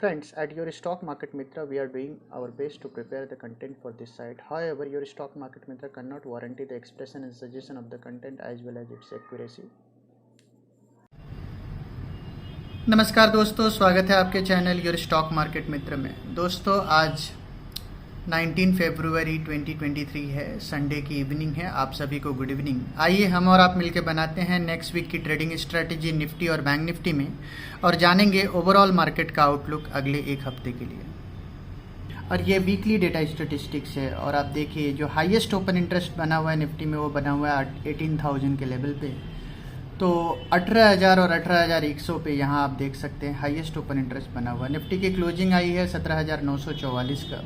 Friends, at your Stock Market Mitra, we are doing our best to prepare the content for this site. However, your Stock Market Mitra cannot warranty the expression and suggestion of the content as well as its accuracy. नमस्कार दोस्तों, स्वागत है आपके channel your stock market मित्र में। दोस्तों, आज 19 फरवरी 2023 है, Sunday की इवनिंग है। आप सभी को गुड इवनिंग। आइए हम और आप मिलकर बनाते हैं नेक्स्ट वीक की ट्रेडिंग स्ट्रेटेजी निफ्टी और बैंक निफ्टी में और जानेंगे ओवरऑल मार्केट का आउटलुक अगले एक हफ्ते के लिए। और ये वीकली डेटा स्टेटिस्टिक्स है और आप देखिए जो हाईएस्ट ओपन इंटरेस्ट बना हुआ है निफ्टी में वो बना हुआ है 18,000 के लेवल पे। तो 18,000 और 18,100 पे यहाँ आप देख सकते हैं हाईएस्ट ओपन इंटरेस्ट बना हुआ है। निफ्टी की क्लोजिंग आई है 17,944 का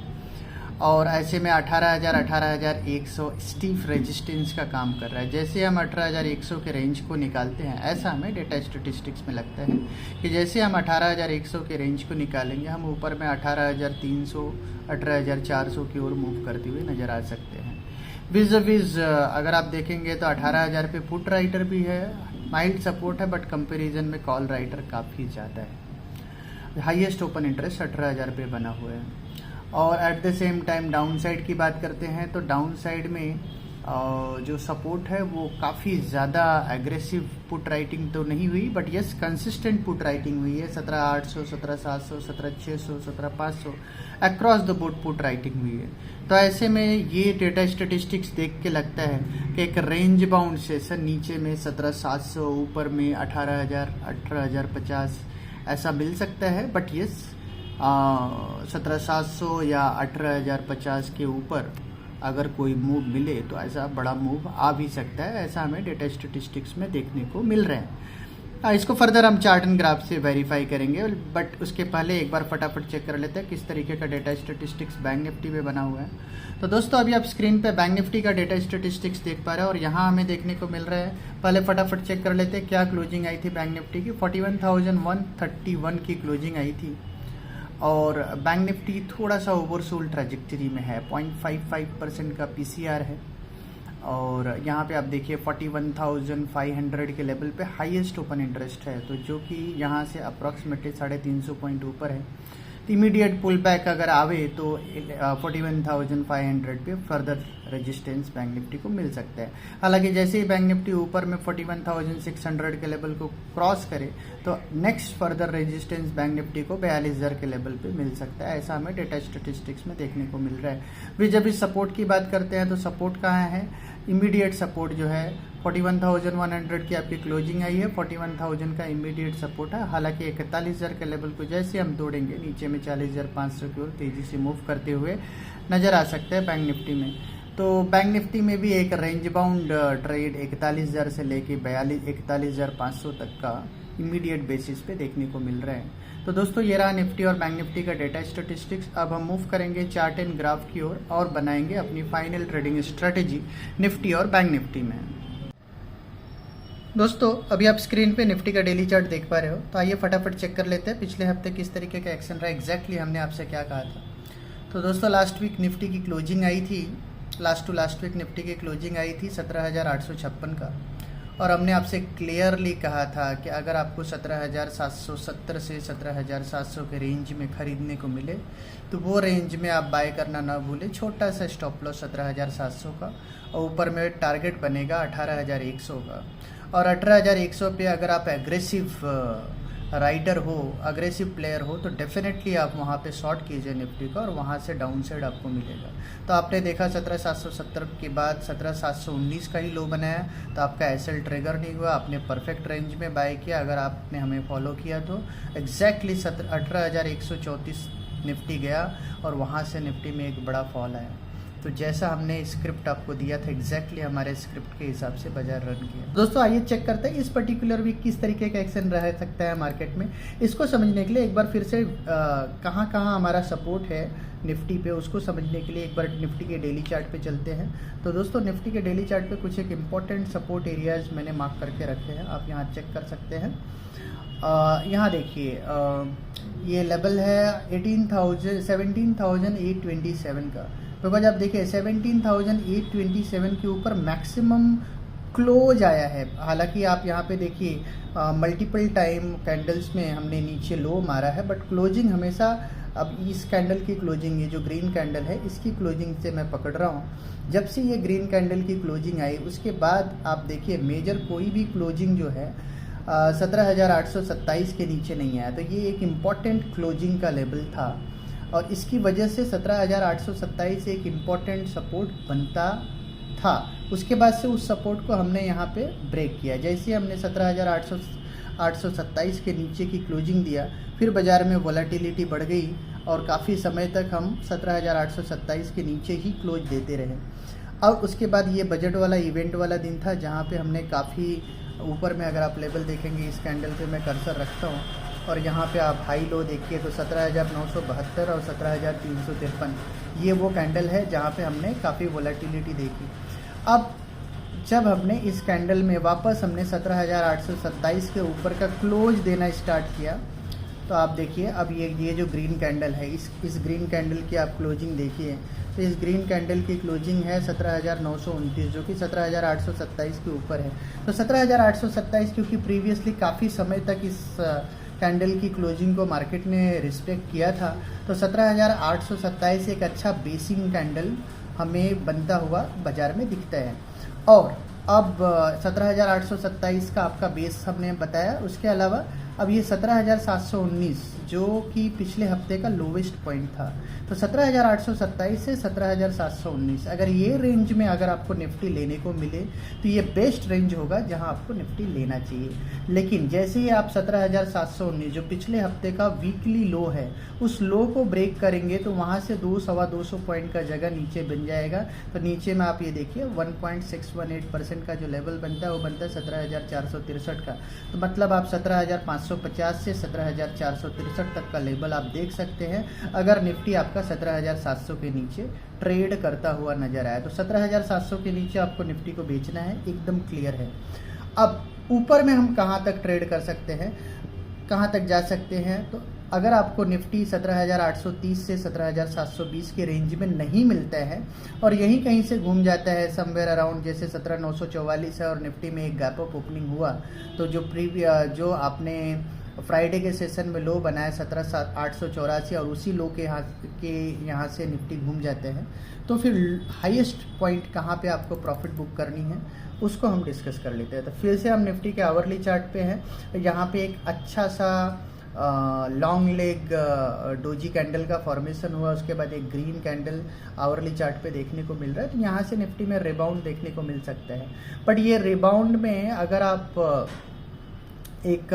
और ऐसे में 18,000 18,100 स्टीफ रेजिस्टेंस का काम कर रहा है। जैसे हम 18,100 के रेंज को निकालते हैं, ऐसा हमें डेटा स्टेटिस्टिक्स में लगता है कि जैसे हम 18,100 के रेंज को निकालेंगे हम ऊपर में 18,300 18,400 की ओर मूव करते हुए नज़र आ सकते हैं। विज़ अगर आप देखेंगे तो 18,000 पे पुट राइटर भी है, माइल्ड सपोर्ट है, बट कंपैरिजन में कॉल राइटर काफ़ी ज़्यादा है। हाईएस्ट ओपन इंटरेस्ट 18,000 पे बना हुआ है। और at the same time down side की बात करते हैं तो डाउन साइड में जो सपोर्ट है वो काफ़ी ज़्यादा एग्रेसिव पुट राइटिंग तो नहीं हुई, but yes consistent put writing हुई है। 17,800 17,700 17,600 17,500 across the board put writing हुई है। तो ऐसे में ये डेटा स्टेटिस्टिक्स देख के लगता है कि एक रेंज बाउंड सेशन नीचे में 17,700, ऊपर में 18,000 18,050 ऐसा मिल सकता है। बट यस 17,700 या 18,050 के ऊपर अगर कोई मूव मिले तो ऐसा बड़ा मूव आ भी सकता है, ऐसा हमें डेटा स्टेटिस्टिक्स में देखने को मिल रहा है। इसको फर्दर हम चार्ट एंड ग्राफ से वेरीफाई करेंगे, बट उसके पहले एक बार फटाफट चेक कर लेते हैं किस तरीके का डेटा स्टेटिस्टिक्स बैंक निफ्टी में बना हुआ है। तो दोस्तों अभी आप स्क्रीन पे बैंक निफ्टी का डेटा स्टेटिस्टिक्स देख पा रहे हैं और यहाँ हमें देखने को मिल रहा है। पहले फटाफट चेक कर लेते हैं क्या क्लोजिंग आई थी बैंक निफ्टी की। 41,131 की क्लोजिंग आई थी और बैंक निफ्टी थोड़ा सा ओवरसोल्ड ट्रैजेक्टरी में है। 0.55% का पीसीआर है और यहाँ पे आप देखिए 41,500 के लेवल पे हाईएस्ट ओपन इंटरेस्ट है, तो जो कि यहाँ से अप्रॉक्सीमेटली 350 पॉइंट ऊपर है। इमीडिएट पुल बैक अगर आवे तो 41,500 पे फर्दर रेजिस्टेंस बैंक निफ्टी को मिल सकता है। हालांकि जैसे ही बैंक निफ्टी ऊपर में 41,600 के लेवल को क्रॉस करे तो next further resistance bank Nifty को 42,000 के लेवल पे मिल सकता है, ऐसा हमें डेटा स्टेटिस्टिक्स में देखने को मिल रहा है। फिर जब इस सपोर्ट की बात करते हैं तो सपोर्ट कहाँ है, इमीडिएट सपोर्ट जो है 41,100 की आपकी क्लोजिंग आई है, 41,000 का इमीडिएट सपोर्ट है। हालांकि 41,000 के लेवल को जैसे हम तोड़ेंगे नीचे में 40,500 की ओर तेजी से मूव करते हुए नजर आ सकते हैं बैंक निफ्टी में। तो बैंक निफ्टी में भी एक रेंज बाउंड ट्रेड 41,000 से लेके 41,500 तक का इमीडिएट बेसिस पे देखने को मिल रहा है। तो दोस्तों ये रहा निफ्टी और बैंक निफ्टी का डेटा स्टेटिस्टिक्स। अब हम मूव करेंगे चार्ट एंड ग्राफ की ओर और बनाएंगे अपनी फाइनल ट्रेडिंग स्ट्रेटेजी निफ्टी और बैंक निफ्टी में। दोस्तों अभी आप स्क्रीन पे निफ्टी का डेली चार्ट देख पा रहे हो, तो आइए फटाफट चेक कर लेते हैं पिछले हफ्ते किस तरीके का एक्शन रहा। एग्जैक्टली हमने आपसे क्या कहा था। तो दोस्तों लास्ट वीक निफ्टी की क्लोजिंग आई थी, लास्ट वीक निफ्टी की क्लोजिंग आई थी 17,856 का और हमने आपसे क्लियरली कहा था कि अगर आपको 17,770 से 17,700 के रेंज में खरीदने को मिले तो वो रेंज में आप बाय करना ना भूलें। छोटा सा स्टॉप लॉस 17,700 का और ऊपर में टारगेट बनेगा 18,100 का। और 18,100 पे अगर आप एग्रेसिव राइडर हो, अग्रेसिव प्लेयर हो तो डेफिनेटली आप वहाँ पे शॉर्ट कीजिए निफ्टी का और वहाँ से डाउन साइड आपको मिलेगा। तो आपने देखा 17,770 के बाद 17,719 का ही लो बनाया, तो आपका एसएल ट्रिगर नहीं हुआ, आपने परफेक्ट रेंज में बाय किया। अगर आपने हमें फॉलो किया तो एग्जैक्टली 18,134 निफ्टी गया और वहाँ से निफ्टी में एक बड़ा फॉल आया। तो जैसा हमने स्क्रिप्ट आपको दिया था एग्जैक्टली हमारे स्क्रिप्ट के हिसाब से बाजार रन किया। दोस्तों आइए चेक करते हैं इस पर्टिकुलर वीक किस तरीके का एक्शन रह सकता है मार्केट में। इसको समझने के लिए एक बार फिर से कहाँ हमारा सपोर्ट है निफ्टी पे, उसको समझने के लिए एक बार निफ्टी के डेली चार्ट पे चलते हैं। तो दोस्तों निफ्टी के डेली चार्ट पे कुछ एक इम्पॉर्टेंट सपोर्ट एरियाज मैंने मार्क करके रखे हैं, आप यहाँ चेक कर सकते हैं। यहाँ देखिए ये लेवल है 17,827 का। तो बस आप देखिए 17,827 के ऊपर मैक्सिमम क्लोज आया है। हालांकि आप यहाँ पे देखिए मल्टीपल टाइम कैंडल्स में हमने नीचे लो मारा है, बट क्लोजिंग हमेशा, अब इस कैंडल की क्लोजिंग, ये जो ग्रीन कैंडल है इसकी क्लोजिंग से मैं पकड़ रहा हूँ, जब से ये ग्रीन कैंडल की क्लोजिंग आई उसके बाद आप देखिए मेजर कोई भी क्लोजिंग जो है 17,827 के नीचे नहीं आया। तो ये एक इम्पॉर्टेंट क्लोजिंग का लेवल था और इसकी वजह से 17,827 एक इम्पॉर्टेंट सपोर्ट बनता था। उसके बाद से उस सपोर्ट को हमने यहाँ पे ब्रेक किया। जैसे हमने 17,827 के नीचे की क्लोजिंग दिया, फिर बाज़ार में वॉलेटिलिटी बढ़ गई और काफ़ी समय तक हम 17,827 के नीचे ही क्लोज देते रहे। और उसके बाद ये बजट वाला इवेंट वाला दिन था जहाँ पे हमने काफ़ी ऊपर में, अगर आप लेवल देखेंगे इस कैंडल पे मैं कर्सर रखता हूँ और यहाँ पे आप हाई लो देखिए तो 17,972 और 17,353 ये वो कैंडल है जहाँ पे हमने काफ़ी वॉलेटिलिटी देखी। अब जब हमने इस कैंडल में वापस हमने 17,827 के ऊपर का क्लोज देना स्टार्ट किया तो आप देखिए अब ये जो ग्रीन कैंडल है इस ग्रीन कैंडल की आप क्लोजिंग देखिए तो इस ग्रीन कैंडल की क्लोजिंग है 17,929 जो कि 17,827 के ऊपर है। तो 17,827 क्योंकि प्रीवियसली काफ़ी समय तक इस कैंडल की क्लोजिंग को मार्केट ने रिस्पेक्ट किया था, तो 17,827 एक अच्छा बेसिंग कैंडल हमें बनता हुआ बाज़ार में दिखता है। और अब 17,827 का आपका बेस हमने बताया। उसके अलावा अब ये 17,719 जो कि पिछले हफ्ते का लोवेस्ट पॉइंट था, तो 17,827 से 17,719 अगर ये रेंज में अगर आपको निफ्टी लेने को मिले तो ये बेस्ट रेंज होगा जहां आपको निफ्टी लेना चाहिए। लेकिन जैसे ही आप 17,719 जो पिछले हफ्ते का वीकली लो है उस लो को ब्रेक करेंगे तो वहां से 200-250 पॉइंट का जगह नीचे बन जाएगा। तो नीचे में आप ये देखिए 1.618% का जो लेवल बनता है वो बनता है 17,463 का। तो मतलब आप 17,550 से 17,463 तक का लेवल आप देख सकते हैं अगर निफ्टी आपका 17,700 के नीचे ट्रेड करता हुआ नजर आया। तो 17,700 के नीचे आपको निफ्टी को बेचना है, एकदम क्लियर है। अब ऊपर में हम कहाँ तक ट्रेड कर सकते हैं, कहाँ तक जा सकते हैं, तो अगर आपको निफ्टी 17,830 से 17,720 के रेंज में नहीं मिलता है और यहीं कहीं से घूम जाता है समवेयर अराउंड, जैसे 17,944 है और निफ्टी में एक गैप अप ओपनिंग हुआ, तो जो आपने फ्राइडे के सेशन में लो बनाया 17,884 और उसी लो के यहाँ से निफ्टी घूम जाते हैं, तो फिर हाईएस्ट पॉइंट कहाँ पे आपको प्रॉफिट बुक करनी है उसको हम डिस्कस कर लेते हैं। तो फिर से हम निफ्टी के आवरली चार्ट पे हैं। यहाँ पे एक अच्छा सा लॉन्ग लेग डोजी कैंडल का फॉर्मेशन हुआ, उसके बाद एक ग्रीन कैंडल आवरली चार्ट पे देखने को मिल रहा है। तो यहाँ से निफ्टी में रिबाउंड देखने को मिल सकता है। बट ये रिबाउंड में अगर आप एक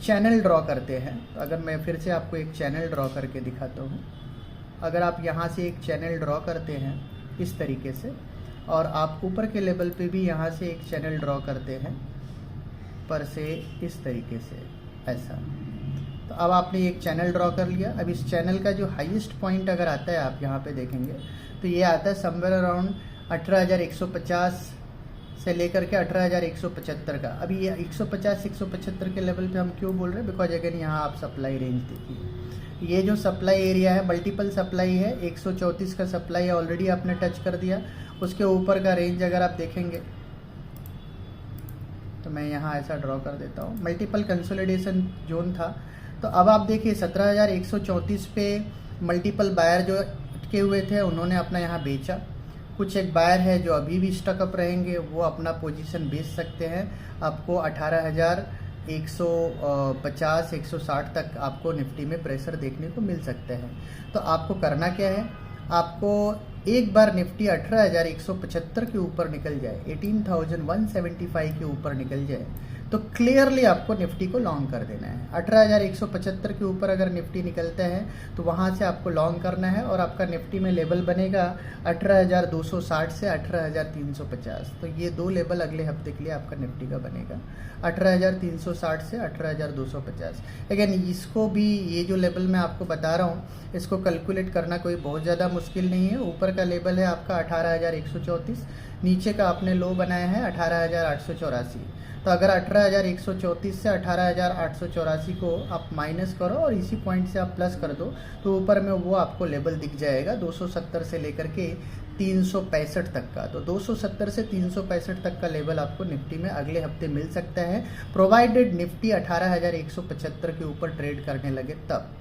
चैनल ड्रॉ करते हैं, तो अगर मैं फिर से आपको एक चैनल ड्रॉ करके दिखाता हूँ, अगर आप यहाँ से एक चैनल ड्रॉ करते हैं इस तरीके से और आप ऊपर के लेवल पे भी यहाँ से एक चैनल ड्रॉ करते हैं पर से इस तरीके से ऐसा, तो अब आपने एक चैनल ड्रॉ कर लिया। अब इस चैनल का जो हाईएस्ट पॉइंट अगर आता है आप यहाँ पे देखेंगे तो ये आता है समवेयर अराउंड 18,150 से लेकर के 18,175 का। अभी ये 150-175 के लेवल पे हम क्यों बोल रहे हैं, बिकॉज अगर यहाँ आप सप्लाई रेंज देखिए, ये जो सप्लाई एरिया है मल्टीपल सप्लाई है, 134 का सप्लाई ऑलरेडी आपने टच कर दिया। उसके ऊपर का रेंज अगर आप देखेंगे तो मैं यहाँ ऐसा ड्रॉ कर देता हूँ, मल्टीपल कंसोलिडेशन जोन था। तो अब आप देखिए 17,134 पे मल्टीपल बायर जो अटके हुए थे उन्होंने अपना यहाँ बेचा। कुछ एक बायर है जो अभी भी स्टक अप रहेंगे, वो अपना पोजीशन बेच सकते हैं। आपको 18,150 160 तक आपको निफ्टी में प्रेशर देखने को मिल सकते हैं। तो आपको करना क्या है, आपको एक बार निफ्टी 18,175 के ऊपर निकल जाए, 18,175 के ऊपर निकल जाए तो क्लियरली आपको निफ्टी को लॉन्ग कर देना है। 18,175 के ऊपर अगर निफ्टी निकलता है तो वहाँ से आपको लॉन्ग करना है और आपका निफ्टी में लेवल बनेगा 18,260 से 18,350। तो ये दो लेवल अगले हफ्ते के लिए आपका निफ्टी का बनेगा, 18,360 से 18,250। अगेन इसको भी, ये जो लेवल मैं आपको बता रहा हूँ इसको कैलकुलेट करना कोई बहुत ज़्यादा मुश्किल नहीं है। ऊपर का लेवल है आपका 18,134, नीचे का आपने लो बनाया है 18,884। तो अगर 18,134 से 18,884 को आप माइनस करो और इसी पॉइंट से आप प्लस कर दो तो ऊपर में वो आपको लेवल दिख जाएगा 270 से लेकर के 365 तक का। तो 270 से 365 तक का लेवल आपको निफ्टी में अगले हफ्ते मिल सकता है, प्रोवाइडेड निफ्टी 18,175 के ऊपर ट्रेड करने लगे तब।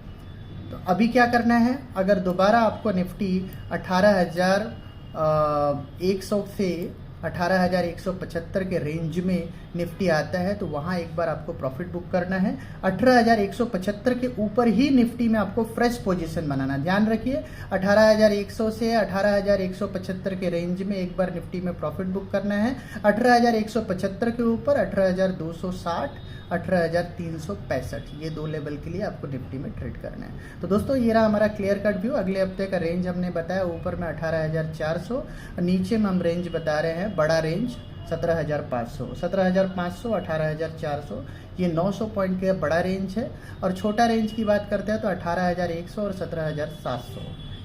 तो अभी क्या करना है, अगर दोबारा आपको निफ्टी 18,100 से 18,175 के रेंज में निफ्टी आता है तो वहाँ एक बार आपको प्रॉफिट बुक करना है। 18,175 के ऊपर ही निफ्टी में आपको फ्रेश पोजीशन बनाना। ध्यान रखिए 18,100 से 18,175 के रेंज में एक बार निफ्टी में प्रॉफिट बुक करना है। 18,175 के ऊपर 18,260, 18,365 ये दो लेवल के लिए आपको निफ्टी में ट्रेड करना है। तो दोस्तों ये रहा हमारा क्लियर कट व्यू। अगले हफ्ते का रेंज हमने बताया ऊपर में 18,400, नीचे में हम रेंज बता रहे हैं बड़ा रेंज 17,500, 18,400 ये 900 पॉइंट का बड़ा रेंज है। और छोटा रेंज की बात करते हैं तो 18,100 और 17,700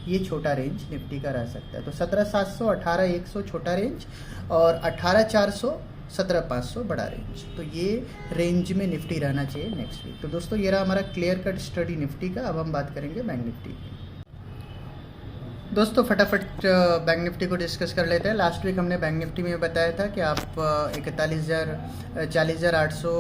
ये छोटा रेंज निफ्टी का रह सकता है। तो 17,700, 18,100 छोटा रेंज और 18,400, 17,500 बड़ा रेंज। तो ये रेंज में निफ्टी रहना चाहिए नेक्स्ट वीक। तो दोस्तों ये रहा हमारा क्लियर कट स्टडी निफ्टी का। अब हम बात करेंगे बैंक निफ्टी की। दोस्तों फटाफट बैंक निफ्टी को डिस्कस कर लेते हैं। लास्ट वीक हमने बैंक निफ्टी में बताया था कि आप 40,800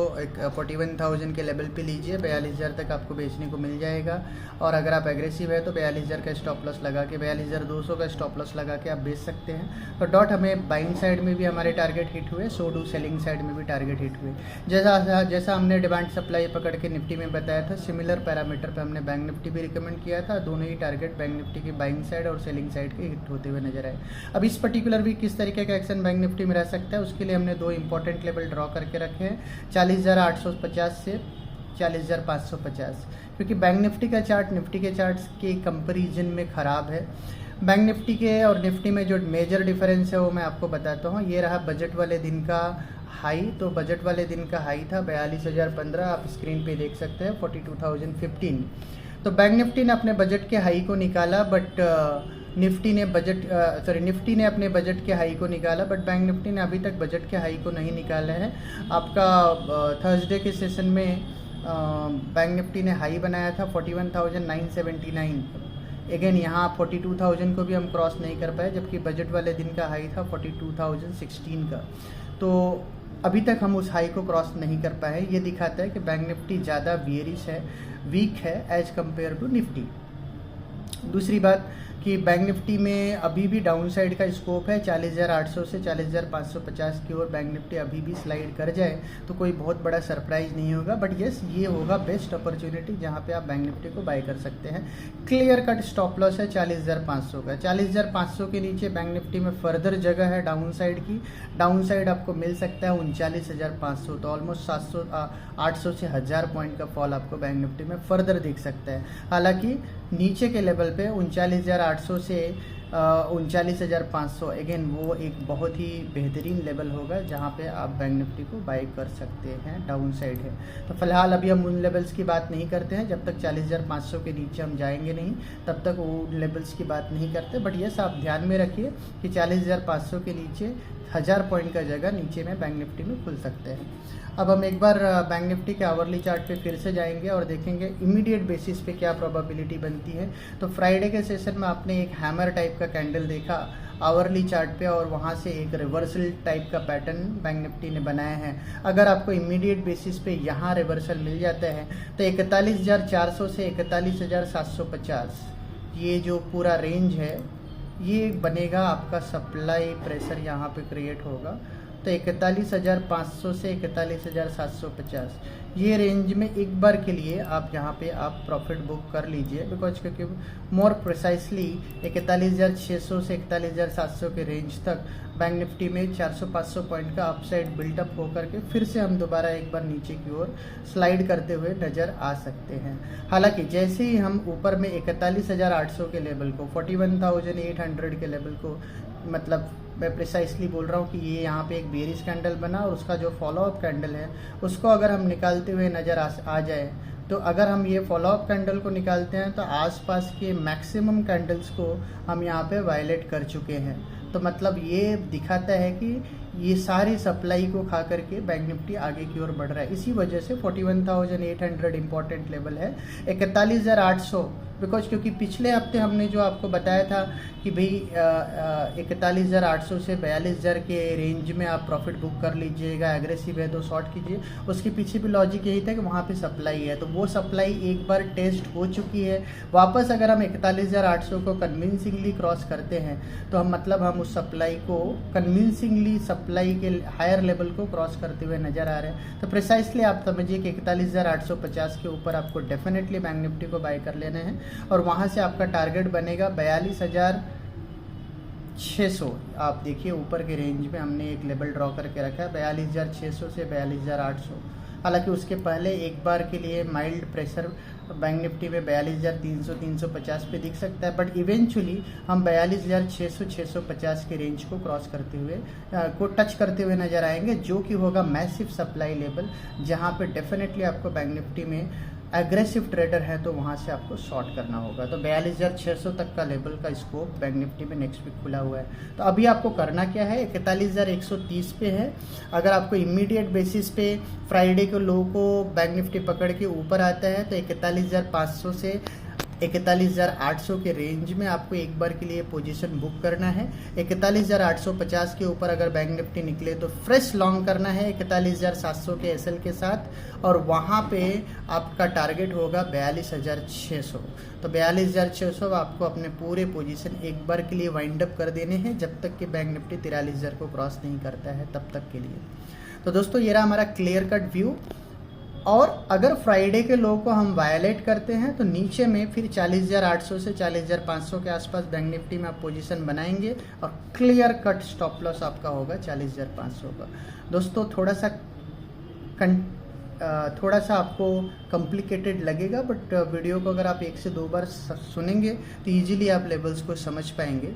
41,000 के लेवल पे लीजिए, 42,000 तक आपको बेचने को मिल जाएगा। और अगर आप एग्रेसिव है तो 42,000 का स्टॉप लॉस लगा के 42,200 का स्टॉप लॉस लगा के आप बेच सकते हैं। तो डॉट हमें बाइंग साइड में भी हमारे टारगेट हिट हुए, सो डू सेलिंग साइड में भी टारगेट हिट हुए। जैसा हमने डिमांड सप्लाई पकड़ के निफ्टी में बताया था, सिमिलर पैरामीटर पर हमने बैंक निफ्टी भी रिकमेंड किया था। दोनों ही टारगेट बैंक निफ्टी की बाइंग साइड और सेलिंग साइड के हिट होते हुए नजर आए। अब इस पर्टिकुलर वीक किस तरीके का एक्शन बैंक निफ्टी में रह सकता है उसके लिए हमने दो इंपॉर्टेंट लेवल ड्रॉ करके रखे हैं, 40,850 से 40,550। क्योंकि बैंक निफ्टी का चार्ट निफ्टी के चार्ट्स के कंपैरिजन में ख़राब है। बैंक निफ्टी के और निफ्टी में जो मेजर डिफरेंस है वो मैं आपको बताता हूँ। ये रहा बजट वाले दिन का हाई। तो बजट वाले दिन का हाई था 42,015, आप स्क्रीन पे देख सकते हैं 42,015। तो बैंक निफ्टी ने अपने बजट के हाई को निकाला बट निफ्टी ने अपने बजट के हाई को निकाला बट बैंक निफ्टी ने अभी तक बजट के हाई को नहीं निकाला है। आपका थर्सडे के सेशन में बैंक निफ्टी ने हाई बनाया था 41,979। अगेन यहाँ 42,000 को भी हम क्रॉस नहीं कर पाए, जबकि बजट वाले दिन का हाई था 42,016 का। तो अभी तक हम उस हाई को क्रॉस नहीं कर पाए। ये दिखाता है कि बैंक निफ्टी ज़्यादा बियरिश है, वीक है एज कंपेयर टू निफ्टी। दूसरी बात कि बैंक निफ्टी में अभी भी डाउन साइड का स्कोप है, 40,800 से 40,550 की ओर बैंक निफ्टी अभी भी स्लाइड कर जाए तो कोई बहुत बड़ा सरप्राइज नहीं होगा। बट यस, ये होगा बेस्ट अपॉर्चुनिटी जहां पे आप बैंक निफ्टी को बाय कर सकते हैं। क्लियर कट स्टॉप लॉस है 40,500 का। 40,500 के नीचे बैंक निफ्टी में फर्दर जगह है डाउन साइड की। डाउन साइड आपको मिल सकता है 39,500। तो ऑलमोस्ट 800 से 1000 पॉइंट का फॉल आपको बैंक निफ्टी में फर्दर दिख सकता है। हालांकि नीचे के लेवल पे 39,800 से 39,500 अगेन वो एक बहुत ही बेहतरीन लेवल होगा जहां पे आप बैंक निफ्टी को बाय कर सकते हैं, डाउन साइड है। तो फिलहाल अभी हम उन लेवल्स की बात नहीं करते हैं, जब तक 40,500 के नीचे हम जाएंगे नहीं तब तक वो लेवल्स की बात नहीं करते। बट यस, आप ध्यान में रखिए कि 40,500 के नीचे 1000 पॉइंट का जगह नीचे में बैंक निफ्टी में खुल सकते हैं। अब हम एक बार बैंक निफ्टी के आवरली चार्ट पे फिर से जाएंगे और देखेंगे इमीडिएट बेसिस पे क्या प्रोबेबिलिटी बनती है। तो फ्राइडे के सेशन में आपने एक हैमर टाइप का कैंडल देखा आवरली चार्ट पे और वहाँ से एक रिवर्सल टाइप का पैटर्न बैंक निफ्टी ने बनाया है। अगर आपको इमीडिएट बेसिस पे यहाँ रिवर्सल मिल जाता है तो 41,400 से 41,750 ये जो पूरा रेंज है ये बनेगा, आपका सप्लाई प्रेशर यहाँ पे क्रिएट होगा। तो 41,500 से 41,750 ये रेंज में एक बार के लिए आप यहाँ पे आप प्रॉफिट बुक कर लीजिए, बिकॉज क्योंकि मोर प्रिसाइसली 41,600 से 41,700 के रेंज तक बैंक निफ्टी में 400-500 पॉइंट का अपसाइड बिल्टअप होकर के फिर से हम दोबारा एक बार नीचे की ओर स्लाइड करते हुए नज़र आ सकते हैं। हालांकि जैसे ही हम ऊपर में 41,800 के लेवल को 41,800 के लेवल को, मतलब मैं प्रिसाइसली बोल रहा हूँ कि ये यहाँ पे एक बेरिश कैंडल बना और उसका जो फॉलोअप कैंडल है उसको अगर हम निकालते हुए नज़र आ जाए, तो अगर हम ये फॉलोअप कैंडल को निकालते हैं तो आसपास के मैक्सिमम कैंडल्स को हम यहाँ पे वायलेट कर चुके हैं। तो मतलब ये दिखाता है कि ये सारी सप्लाई को खा करके बैंक निफ्टी आगे की ओर बढ़ रहा है। इसी वजह से 41,800 इंपॉर्टेंट लेवल है। 41,800 बिकॉज क्योंकि पिछले हफ्ते हमने जो आपको बताया था कि भाई 41,800 से 42,000 के रेंज में आप प्रॉफिट बुक कर लीजिएगा, एग्रेसिव है तो शॉर्ट कीजिए। उसके पीछे भी लॉजिक यही था कि वहाँ पे सप्लाई है, तो वो सप्लाई एक बार टेस्ट हो चुकी है। वापस अगर हम 41,800 को कन्विंसिंगली क्रॉस करते हैं तो हम उस सप्लाई को कन्विंसिंगली सप्लाई के हायर लेवल को क्रॉस करते हुए नजर आ रहे हैं। तो प्रिसाइसली आप समझिए कि 41,850 के ऊपर आपको डेफिनेटली बैंक निफ्टी को बाय कर लेना है और वहां से आपका टारगेट बनेगा 42,600। आप देखिए ऊपर के रेंज में हमने एक लेवल ड्रॉ करके रखा है 42,600 से 42,800। हालांकि उसके पहले एक बार के लिए माइल्ड प्रेशर बैंक निफ्टी में 42,300 350 पे दिख सकता है, बट इवेंचुअली हम 42,600 650 के रेंज को क्रॉस करते हुए टच करते हुए नजर आएंगे, जो कि होगा मैसिव सप्लाई लेवल, जहां पे डेफिनेटली आपको बैंक निफ्टी में एग्रेसिव ट्रेडर है तो वहां से आपको शॉर्ट करना होगा। तो 42,600 तक का लेवल का स्कोप बैंक निफ्टी में नेक्स्ट वीक खुला हुआ है। तो अभी आपको करना क्या है, 41,130 पे है। अगर आपको इमीडिएट बेसिस पे फ्राइडे को लो को बैंक निफ्टी पकड़ के ऊपर आता है तो 41,500 से 41,800 के रेंज में आपको एक बार के लिए पोजीशन बुक करना है। 41,850 के ऊपर अगर बैंक निफ्टी निकले तो फ्रेश लॉन्ग करना है 41,700 के एसएल के साथ, और वहाँ पे आपका टारगेट होगा 42,600। तो 42,600 आपको अपने पूरे पोजीशन एक बार के लिए वाइंड अप कर देने हैं जब तक कि बैंक निफ्टी 43,000 को क्रॉस नहीं करता है, तब तक के लिए। तो दोस्तों ये रहा हमारा क्लियर कट व्यू। और अगर फ्राइडे के लो को हम वायलेट करते हैं तो नीचे में फिर 40,800 से 40,500 के आसपास बैंक निफ्टी में आप पोजीशन बनाएंगे और क्लियर कट स्टॉप लॉस आपका होगा 40,500 का। दोस्तों थोड़ा सा आपको कॉम्प्लिकेटेड लगेगा, बट वीडियो को अगर आप 1 से 2 बार सुनेंगे तो ईजिली आप लेवल्स को समझ पाएंगे।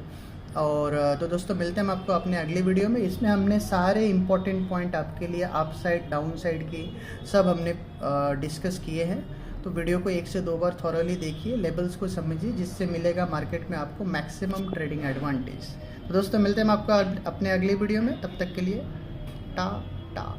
और तो दोस्तों मिलते हैं हम आपको अपने अगले वीडियो में। इसमें हमने सारे इंपॉर्टेंट पॉइंट आपके लिए अप साइड डाउन साइड की सब हमने डिस्कस किए हैं। तो वीडियो को 1 से 2 बार थॉरली देखिए, लेवल्स को समझिए, जिससे मिलेगा मार्केट में आपको मैक्सिमम ट्रेडिंग एडवांटेज। तो दोस्तों मिलते हैं हम आपको अपने अगले वीडियो में, तब तक के लिए टाटा।